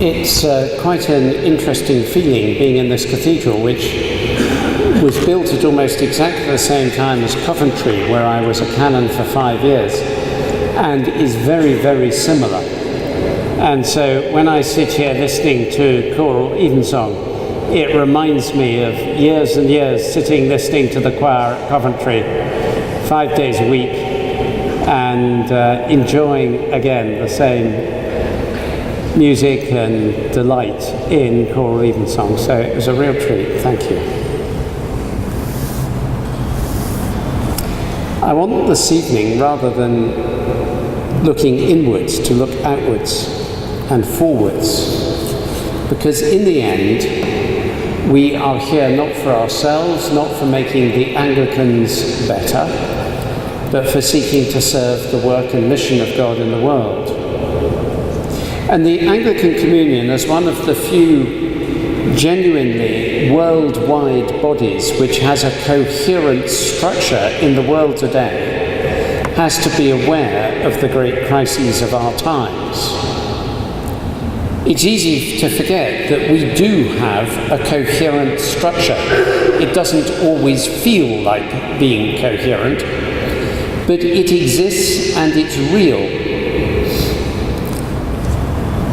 It's quite an interesting feeling being in this cathedral, which was built at almost exactly the same time as Coventry, where I was a canon for 5 years, and is very, very similar. And so when I sit here listening to choral evensong, it reminds me of years and years sitting listening to the choir at Coventry 5 days a week and enjoying again the same music and delight in choral evensong. So it was a real treat. Thank you. I want this evening, rather than looking inwards, to look outwards and forwards, because in the end we are here not for ourselves, not for making the Anglicans better, but for seeking to serve the work and mission of God in the world. And the Anglican Communion, as one of the few genuinely worldwide bodies which has a coherent structure in the world today, has to be aware of the great crises of our times. It's easy to forget that we do have a coherent structure. It doesn't always feel like being coherent, but it exists and it's real.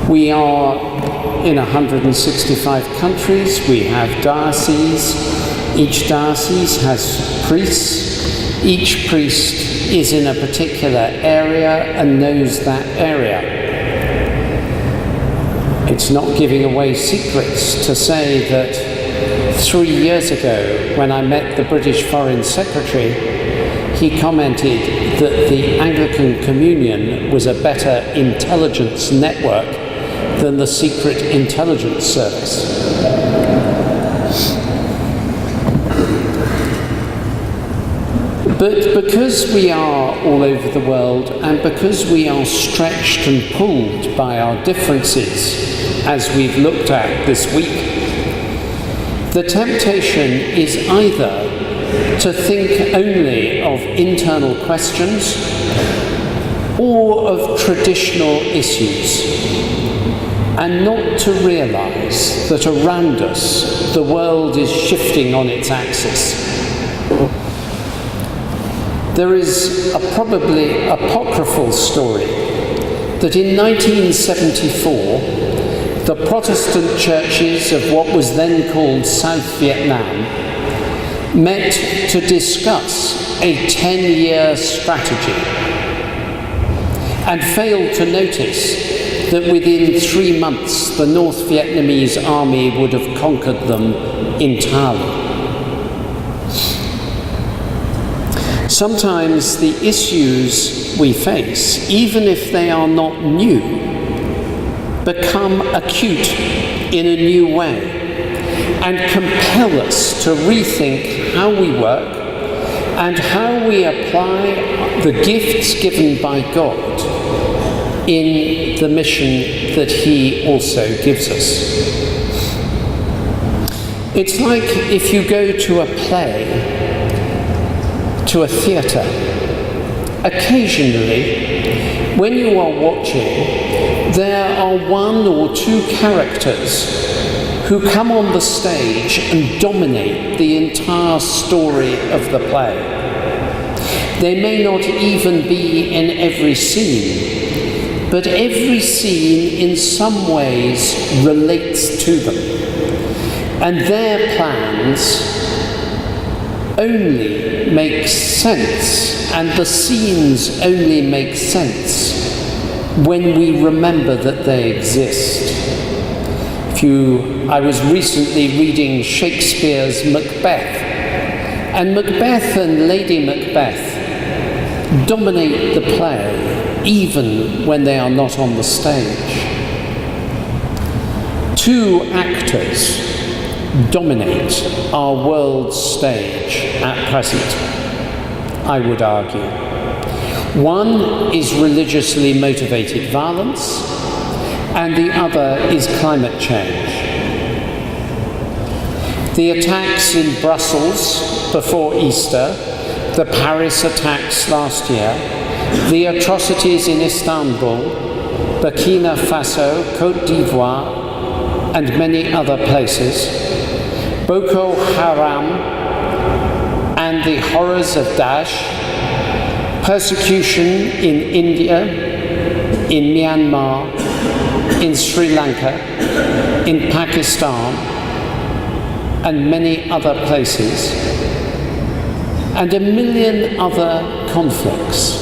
We are in 165 countries. We have dioceses. Each diocese has priests. Each priest is in a particular area and knows that area. It's not giving away secrets to say that 3 years ago, when I met the British Foreign Secretary, he commented that the Anglican Communion was a better intelligence network than the Secret Intelligence Service. But because we are all over the world, and because we are stretched and pulled by our differences, as we've looked at this week, the temptation is either to think only of internal questions or of traditional issues, and not to realise that around us the world is shifting on its axis. There is a probably apocryphal story that in 1974 the Protestant churches of what was then called South Vietnam met to discuss a 10-year strategy and failed to notice that within 3 months the North Vietnamese army would have conquered them entirely. Sometimes the issues we face, even if they are not new, become acute in a new way and compel us to rethink how we work and how we apply the gifts given by God in the mission that He also gives us. It's like if you go to a play, to a theatre. Occasionally, when you are watching, there are 1 or 2 characters who come on the stage and dominate the entire story of the play. They may not even be in every scene, but every scene in some ways relates to them. And their plans only make sense, and the scenes only make sense when we remember that they exist. I was recently reading Shakespeare's Macbeth, and Macbeth and Lady Macbeth dominate the play even when they are not on the stage. 2 actors dominate our world stage at present, I would argue. One is religiously motivated violence, and the other is climate change. The attacks in Brussels before Easter, the Paris attacks last year, the atrocities in Istanbul, Burkina Faso, Côte d'Ivoire, and many other places, Boko Haram and the horrors of Daesh, persecution in India, in Myanmar, in Sri Lanka, in Pakistan, and many other places, and a million other conflicts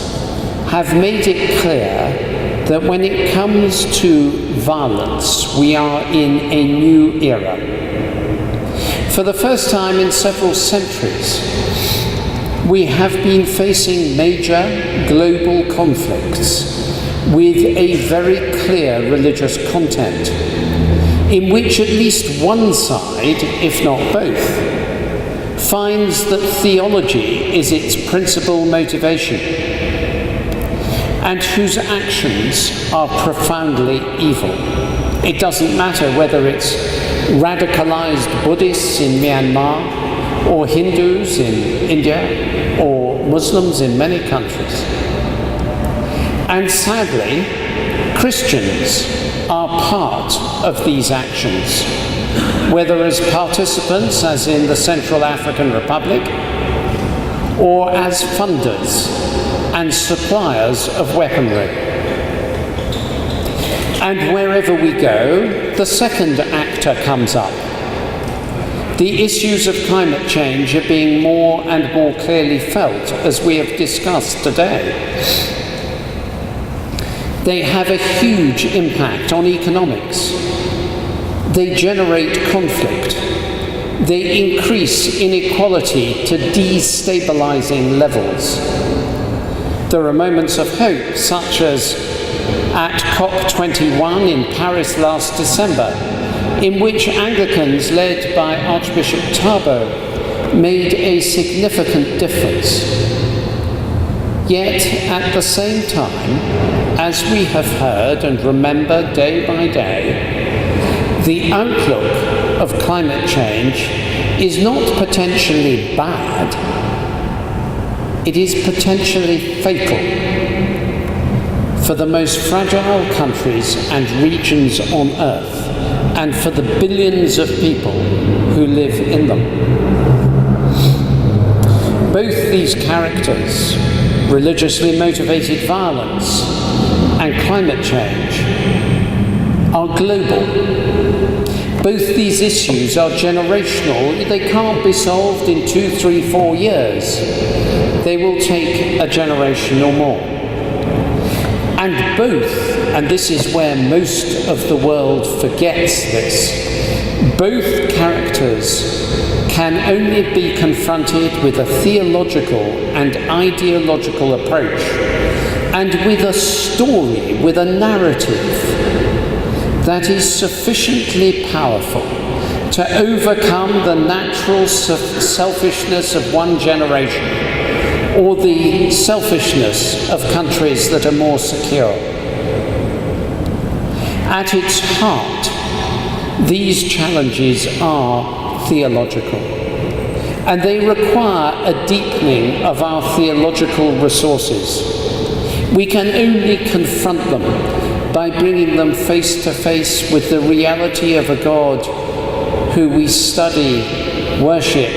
have made it clear that when it comes to violence, we are in a new era. For the first time in several centuries, we have been facing major global conflicts with a very clear religious content, in which at least one side, if not both, finds that theology is its principal motivation, and whose actions are profoundly evil. It doesn't matter whether it's radicalized Buddhists in Myanmar, or Hindus in India, or Muslims in many countries. And sadly, Christians are part of these actions, whether as participants, as in the Central African Republic, or as funders and suppliers of weaponry. And wherever we go, the second actor comes up. The issues of climate change are being more and more clearly felt, as we have discussed today. They have a huge impact on economics. They generate conflict. They increase inequality to destabilizing levels. There are moments of hope, such as at COP21 in Paris last December, in which Anglicans, led by Archbishop Tarbo, made a significant difference. Yet, at the same time, as we have heard and remember day by day, the outlook of climate change is not potentially bad, it is potentially fatal for the most fragile countries and regions on Earth, and for the billions of people who live in them. Both these characters, religiously motivated violence and climate change, are global. Both these issues are generational. They can't be solved in 2, 3, 4 years. They will take a generation or more. And both, and this is where most of the world forgets this, both characters can only be confronted with a theological and ideological approach, and with a story, with a narrative that is sufficiently powerful to overcome the natural selfishness of one generation, or the selfishness of countries that are more secure. At its heart, these challenges are theological, and they require a deepening of our theological resources. We can only confront them by bringing them face to face with the reality of a God who we study, worship,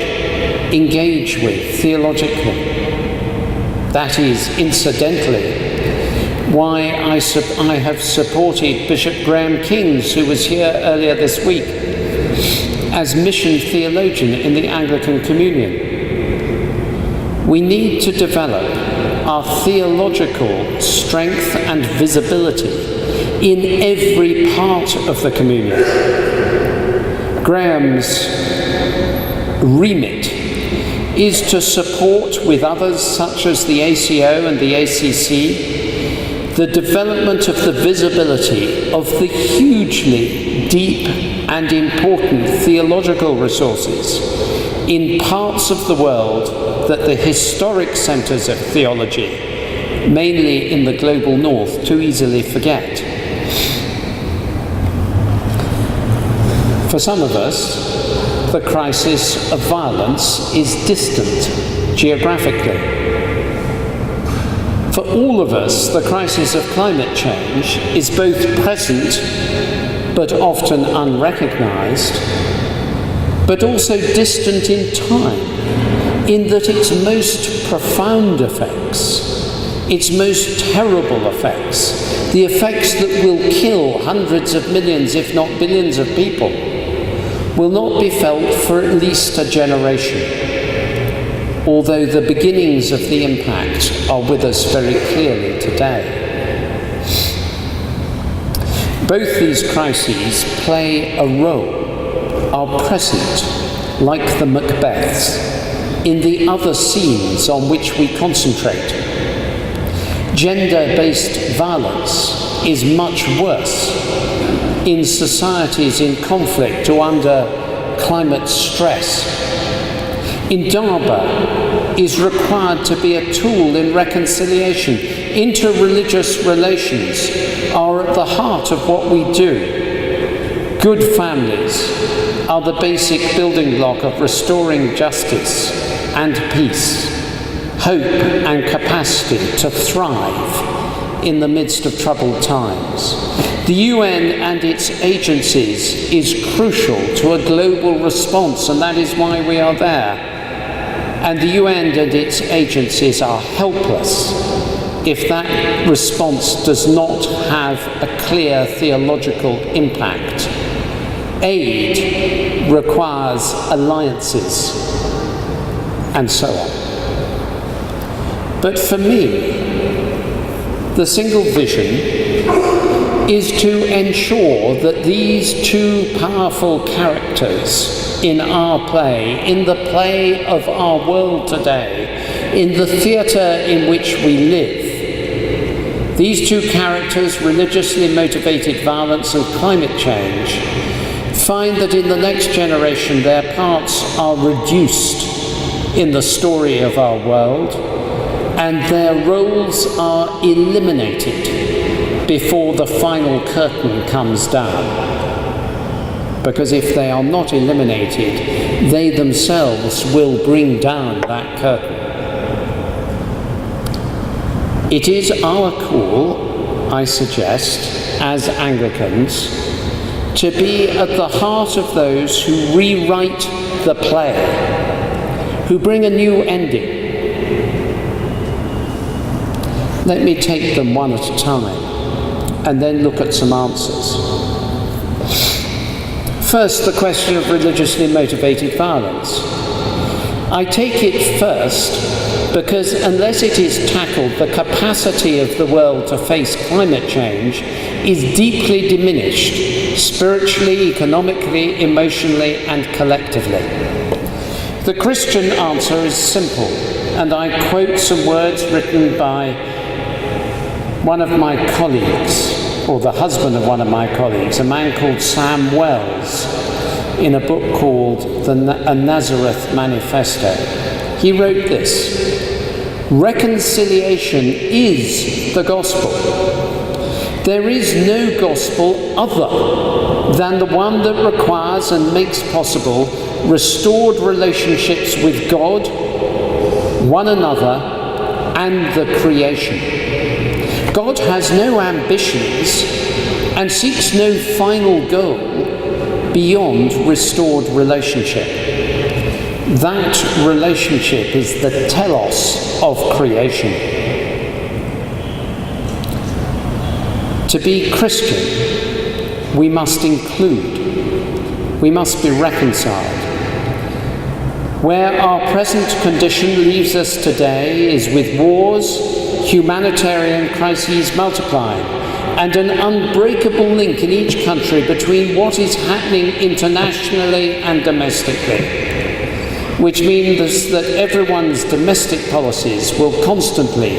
engage with theologically. That is, incidentally, why I have supported Bishop Graham Kings, who was here earlier this week, as mission theologian in the Anglican Communion. We need to develop our theological strength and visibility in every part of the Communion. Graham's remit is to support, with others such as the ACO and the ACC, the development of the visibility of the hugely deep and important theological resources in parts of the world that the historic centres of theology, mainly in the global north, too easily forget. For some of us, the crisis of violence is distant geographically. For all of us, the crisis of climate change is both present but often unrecognised, but also distant in time, in that its most profound effects, its most terrible effects, the effects that will kill hundreds of millions, if not billions of people, will not be felt for at least a generation, although the beginnings of the impact are with us very clearly today. Both these crises play a role, are present, like the Macbeths, in the other scenes on which we concentrate. Gender-based violence is much worse in societies in conflict or under climate stress. Indaba is required to be a tool in reconciliation. Interreligious relations are at the heart of what we do. Good families are the basic building block of restoring justice and peace, hope and capacity to thrive in the midst of troubled times. The UN and its agencies is crucial to a global response, and that is why we are there. And the UN and its agencies are helpless if that response does not have a clear theological impact. Aid requires alliances, and so on. But for me, the single vision is to ensure that these two powerful characters in our play, in the play of our world today, in the theatre in which we live, these two characters, religiously motivated violence and climate change, find that in the next generation their parts are reduced in the story of our world, and their roles are eliminated before the final curtain comes down. Because if they are not eliminated, they themselves will bring down that curtain. It is our call, I suggest, as Anglicans, to be at the heart of those who rewrite the play, who bring a new ending. Let me take them one at a time, and then look at some answers. First, the question of religiously motivated violence. I take it first because unless it is tackled, the capacity of the world to face climate change is deeply diminished, spiritually, economically, emotionally, and collectively. The Christian answer is simple, and I quote some words written by one of my colleagues, or the husband of one of my colleagues, a man called Sam Wells, in a book called A Nazareth Manifesto. He wrote this: reconciliation is the gospel. There is no gospel other than the one that requires and makes possible restored relationships with God, one another, and the creation. God has no ambitions and seeks no final goal beyond restored relationship. That relationship is the telos of creation. To be Christian, we must include, we must be reconciled. Where our present condition leaves us today is with wars, humanitarian crises multiplying, and an unbreakable link in each country between what is happening internationally and domestically, which means that everyone's domestic policies will constantly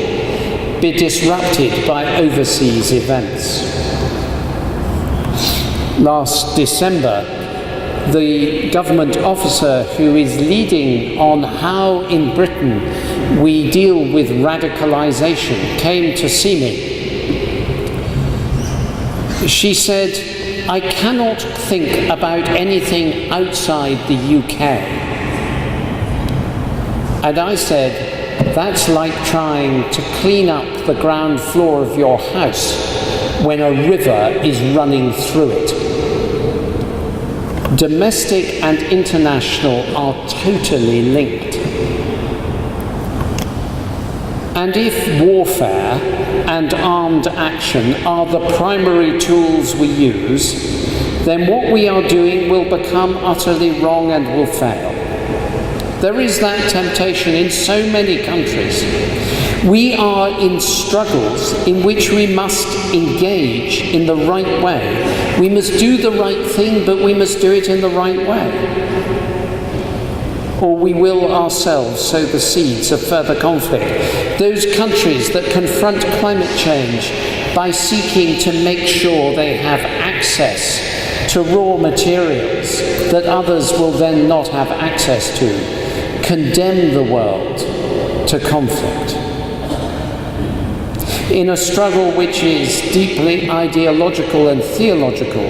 be disrupted by overseas events. Last December, the government officer who is leading on how in Britain we deal with radicalisation came to see me. She said, I cannot think about anything outside the UK. And I said, That's like trying to clean up the ground floor of your house when a river is running through it. Domestic and international are totally linked. And if warfare and armed action are the primary tools we use, then what we are doing will become utterly wrong and will fail. There is that temptation in so many countries. We are in struggles in which we must engage in the right way. We must do the right thing, but we must do it in the right way. Or we will ourselves sow the seeds of further conflict. Those countries that confront climate change by seeking to make sure they have access to raw materials that others will then not have access to, condemn the world to conflict. In a struggle which is deeply ideological and theological,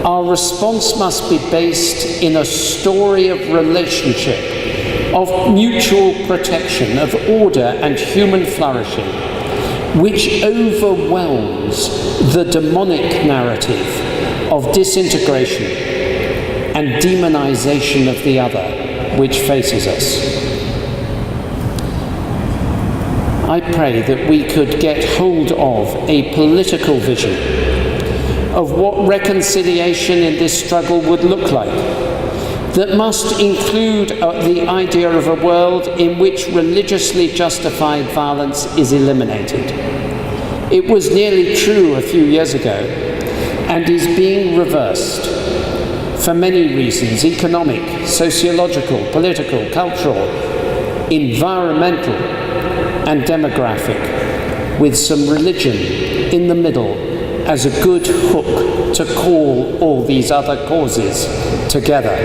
our response must be based in a story of relationship, of mutual protection, of order and human flourishing, which overwhelms the demonic narrative of disintegration and demonization of the other, which faces us. I pray that we could get hold of a political vision of what reconciliation in this struggle would look like, that must include the idea of a world in which religiously justified violence is eliminated. It was nearly true a few years ago and is being reversed for many reasons: economic, sociological, political, cultural, environmental, and demographic, with some religion in the middle as a good hook to call all these other causes together.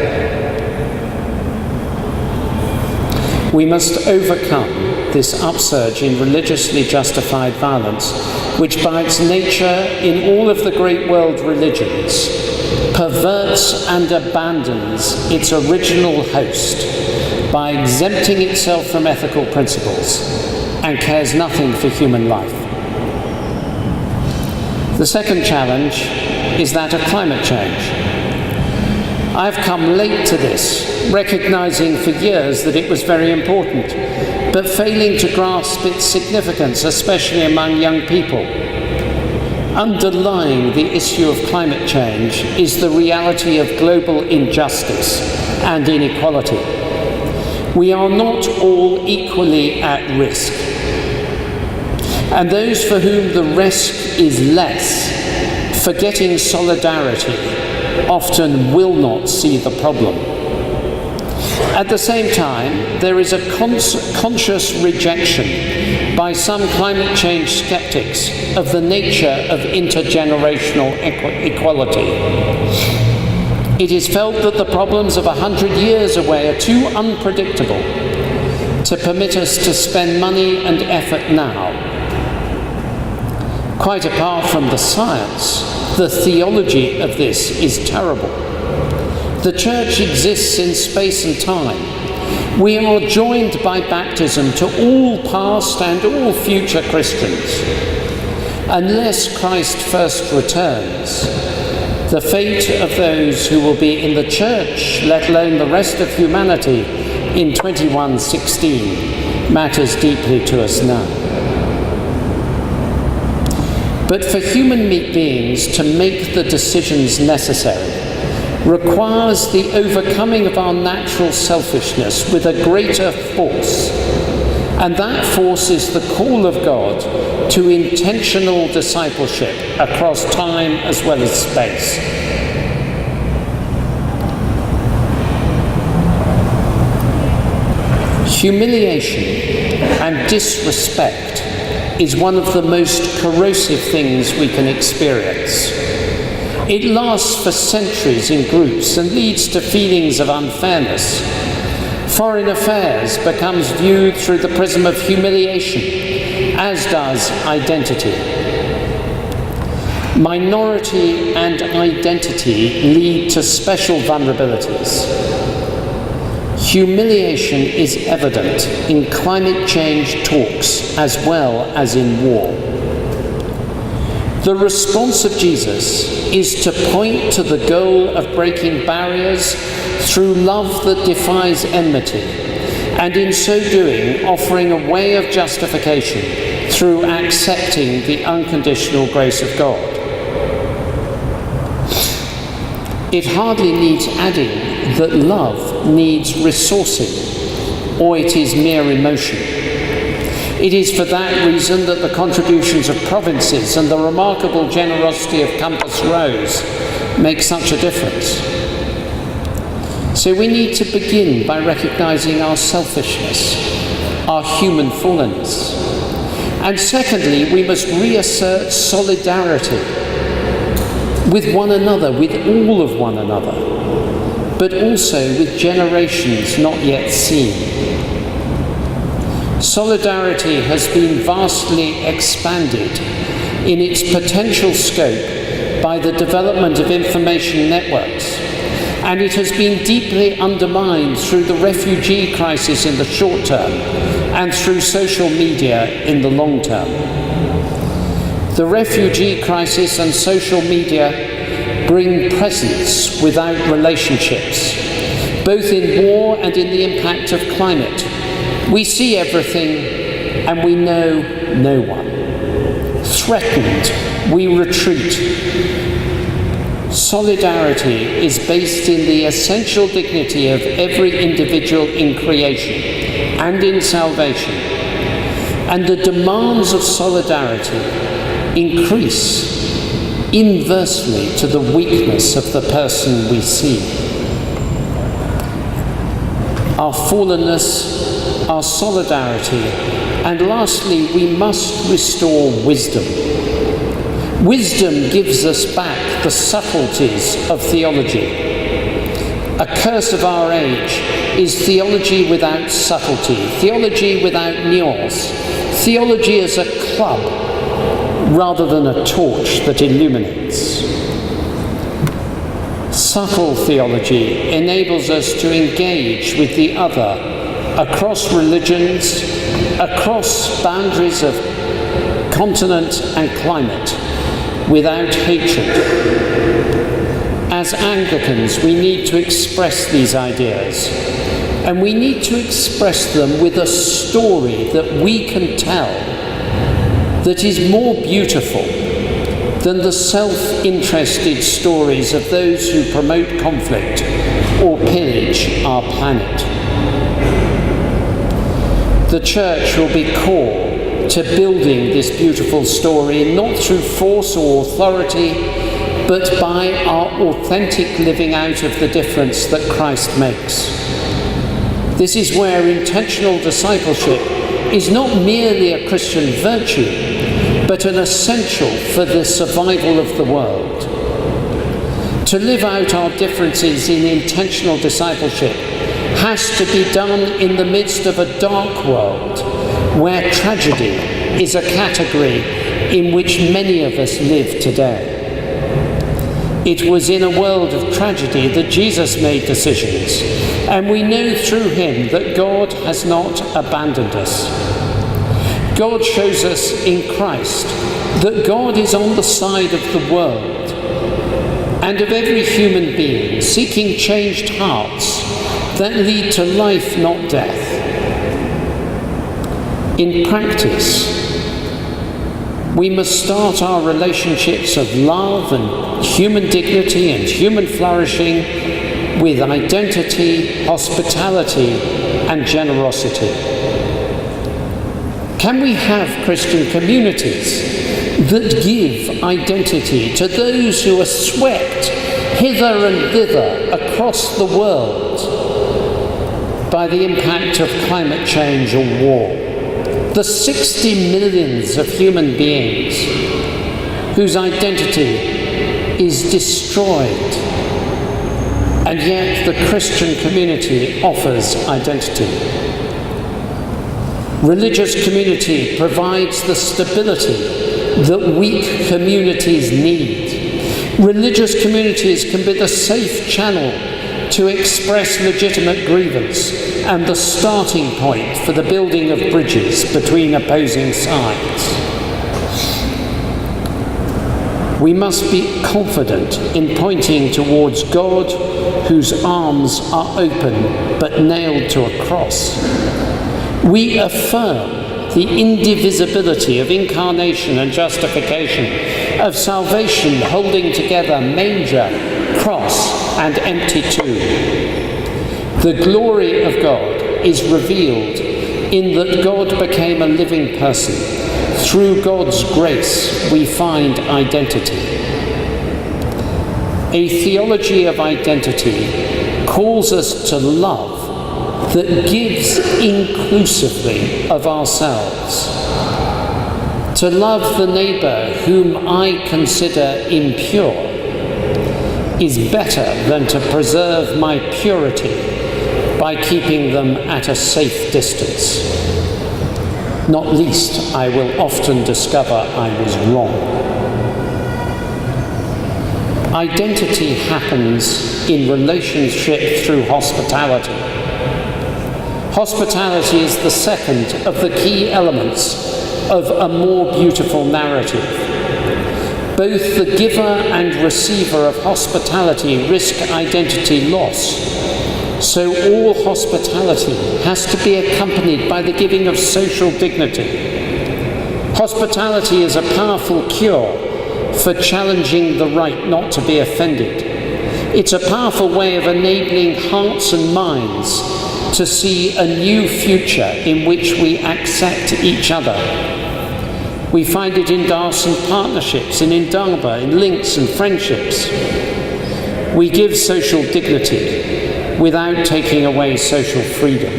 We must overcome this upsurge in religiously justified violence, which by its nature in all of the great world religions perverts and abandons its original host by exempting itself from ethical principles and cares nothing for human life. The second challenge is that of climate change. I've come late to this, recognizing for years that it was very important, but failing to grasp its significance, especially among young people. Underlying the issue of climate change is the reality of global injustice and inequality. We are not all equally at risk. And those for whom the risk is less, forgetting solidarity, often will not see the problem. At the same time, there is a conscious rejection by some climate change skeptics of the nature of intergenerational equality. It is felt that the problems of 100 years away are too unpredictable to permit us to spend money and effort now. Quite apart from the science, the theology of this is terrible. The Church exists in space and time. We are joined by baptism to all past and all future Christians. Unless Christ first returns, the fate of those who will be in the Church, let alone the rest of humanity, in 2116 matters deeply to us now. But for human beings to make the decisions necessary requires the overcoming of our natural selfishness with a greater force. And that force is the call of God to intentional discipleship across time as well as space. Humiliation and disrespect is one of the most corrosive things we can experience. It lasts for centuries in groups and leads to feelings of unfairness. Foreign affairs becomes viewed through the prism of humiliation, as does identity. Minority and identity lead to special vulnerabilities. Humiliation is evident in climate change talks as well as in war. The response of Jesus is to point to the goal of breaking barriers through love that defies enmity, and in so doing, offering a way of justification through accepting the unconditional grace of God. It hardly needs adding that love needs resourcing, or it is mere emotion. It is for that reason that the contributions of provinces and the remarkable generosity of Compass Rose make such a difference. So we need to begin by recognizing our selfishness, our human fallenness. And secondly, we must reassert solidarity with one another, with all of one another, but also with generations not yet seen. Solidarity has been vastly expanded in its potential scope by the development of information networks, and it has been deeply undermined through the refugee crisis in the short term and through social media in the long term. The refugee crisis and social media bring presence without relationships, both in war and in the impact of climate. We see everything and we know no one. Threatened, we retreat. Solidarity is based in the essential dignity of every individual in creation and in salvation. And the demands of solidarity increase inversely to the weakness of the person we see. Our fallenness, our solidarity, and lastly, we must restore wisdom. Wisdom gives us back the subtleties of theology. A curse of our age is theology without subtlety, theology without nuance, theology as a club rather than a torch that illuminates. Subtle theology enables us to engage with the other across religions, across boundaries of continent and climate, without hatred. As Anglicans, we need to express these ideas, and we need to express them with a story that we can tell that is more beautiful than the self-interested stories of those who promote conflict or pillage our planet. The Church will be core to building this beautiful story, not through force or authority, but by our authentic living out of the difference that Christ makes. This is where intentional discipleship is not merely a Christian virtue, but an essential for the survival of the world. To live out our differences in intentional discipleship has to be done in the midst of a dark world where tragedy is a category in which many of us live today. It was in a world of tragedy that Jesus made decisions, and we know through him that God has not abandoned us. God shows us in Christ that God is on the side of the world and of every human being, seeking changed hearts that lead to life, not death. In practice, we must start our relationships of love and human dignity and human flourishing with identity, hospitality, and generosity. Can we have Christian communities that give identity to those who are swept hither and thither across the world by the impact of climate change or war? The 60 millions of human beings whose identity is destroyed, and yet the Christian community offers identity. Religious community provides the stability that weak communities need. Religious communities can be the safe channel to express legitimate grievance and the starting point for the building of bridges between opposing sides. We must be confident in pointing towards God, whose arms are open but nailed to a cross. We affirm the indivisibility of incarnation and justification, of salvation holding together manger, cross, and empty tomb. The glory of God is revealed in that God became a living person. Through God's grace, we find identity. A theology of identity calls us to love that gives inclusively of ourselves. To love the neighbour whom I consider impure is better than to preserve my purity by keeping them at a safe distance. Not least, I will often discover I was wrong. Identity happens in relationship through hospitality. Hospitality is the second of the key elements of a more beautiful narrative. Both the giver and receiver of hospitality risk identity loss. So all hospitality has to be accompanied by the giving of social dignity. Hospitality is a powerful cure for challenging the right not to be offended. It's a powerful way of enabling hearts and minds to see a new future in which we accept each other. We find it in Darson partnerships, in Indaba, in links and friendships. We give social dignity without taking away social freedom.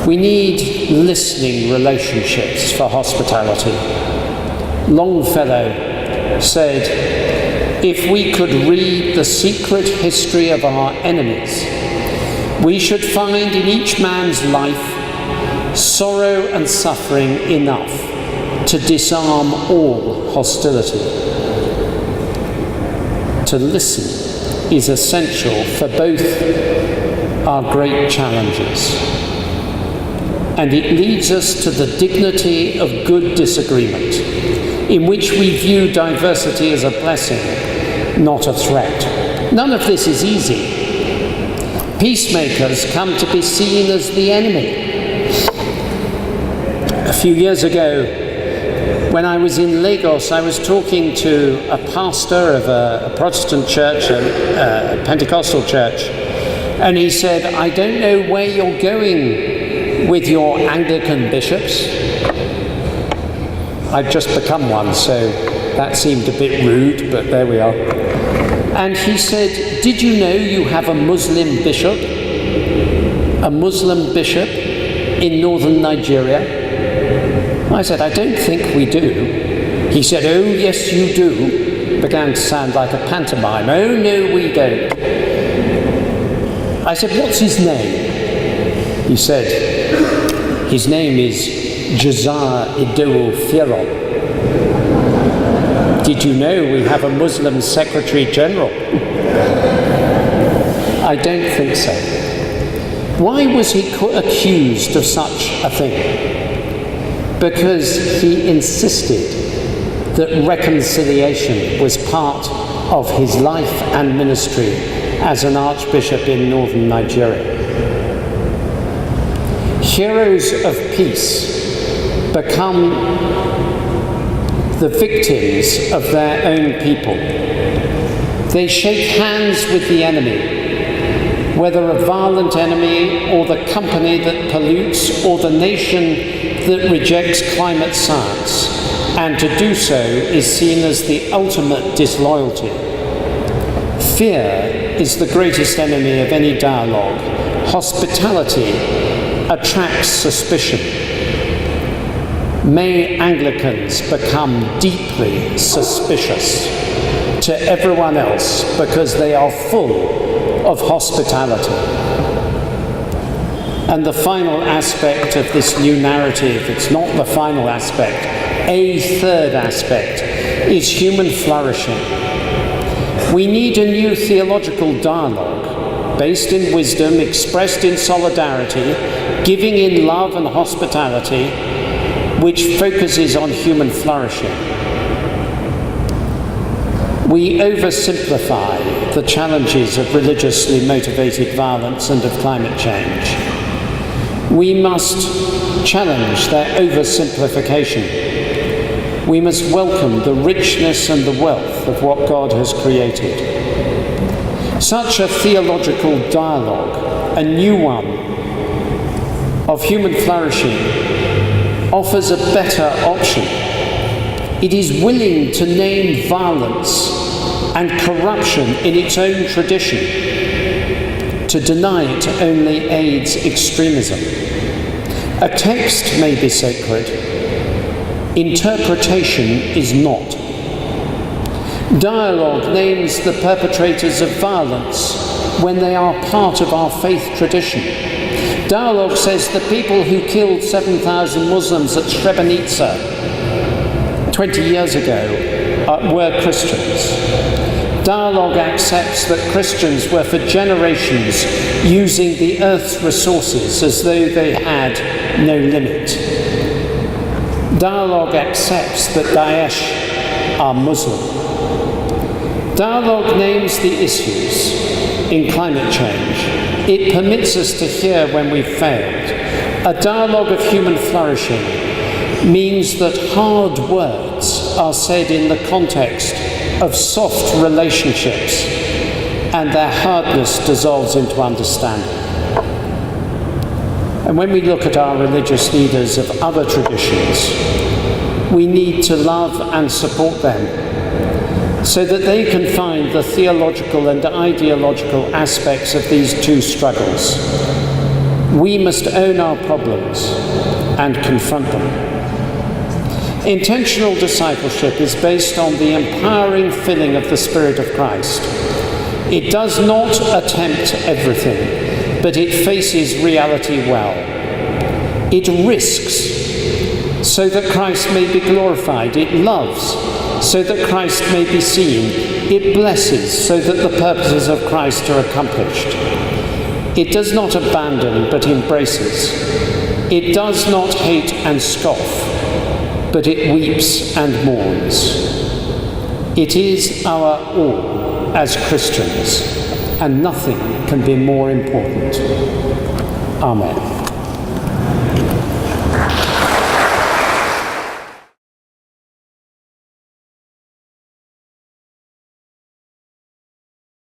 We need listening relationships for hospitality. Longfellow said, "If we could read the secret history of our enemies, we should find in each man's life sorrow and suffering enough to disarm all hostility." To listen is essential for both our great challenges, and it leads us to the dignity of good disagreement, in which we view diversity as a blessing, not a threat. None of this is easy. Peacemakers come to be seen as the enemy. A few years ago, when I was in Lagos, I was talking to a pastor of a Protestant church, a Pentecostal church, and he said, "I don't know where you're going with your Anglican bishops." I've just become one, so that seemed a bit rude, but there we are. And he said, "Did you know you have a Muslim bishop? A Muslim bishop in northern Nigeria?" I said, "I don't think we do." He said, "Oh, yes, you do." Began to sound like a pantomime. "Oh, no, we don't." I said, "What's his name?" He said, "His name is Josiah Idowu Fierro." "Did you know we have a Muslim Secretary General?" I don't think so. Why was he accused of such a thing? Because he insisted that reconciliation was part of his life and ministry as an archbishop in northern Nigeria. Heroes of peace become the victims of their own people. They shake hands with the enemy, whether a violent enemy or the company that pollutes or the nation that rejects climate science, and to do so is seen as the ultimate disloyalty. Fear is the greatest enemy of any dialogue. Hospitality attracts suspicion. May Anglicans become deeply suspicious to everyone else because they are full of hospitality. And the final aspect of this new narrative, it's not the final aspect, a third aspect, is human flourishing. We need a new theological dialogue, based in wisdom, expressed in solidarity, giving in love and hospitality, which focuses on human flourishing. We oversimplify the challenges of religiously motivated violence and of climate change. We must challenge their oversimplification. We must welcome the richness and the wealth of what God has created. Such a theological dialogue, a new one, of human flourishing, offers a better option. It is willing to name violence and corruption in its own tradition. To deny it only aids extremism. A text may be sacred, interpretation is not. Dialogue names the perpetrators of violence when they are part of our faith tradition. Dialogue says the people who killed 7,000 Muslims at Srebrenica 20 years ago were Christians. Dialogue accepts that Christians were for generations using the earth's resources as though they had no limit. Dialogue accepts that Daesh are Muslim. Dialogue names the issues in climate change. It permits us to hear when we've failed. A dialogue of human flourishing means that hard words are said in the context of soft relationships, and their hardness dissolves into understanding. And when we look at our religious leaders of other traditions, we need to love and support them so that they can find the theological and ideological aspects of these two struggles. We must own our problems and confront them. Intentional discipleship is based on the empowering filling of the Spirit of Christ. It does not attempt everything, but it faces reality well. It risks so that Christ may be glorified. It loves so that Christ may be seen. It blesses so that the purposes of Christ are accomplished. It does not abandon, but embraces. It does not hate and scoff, but it weeps and mourns. It is our all as Christians, and nothing can be more important. Amen.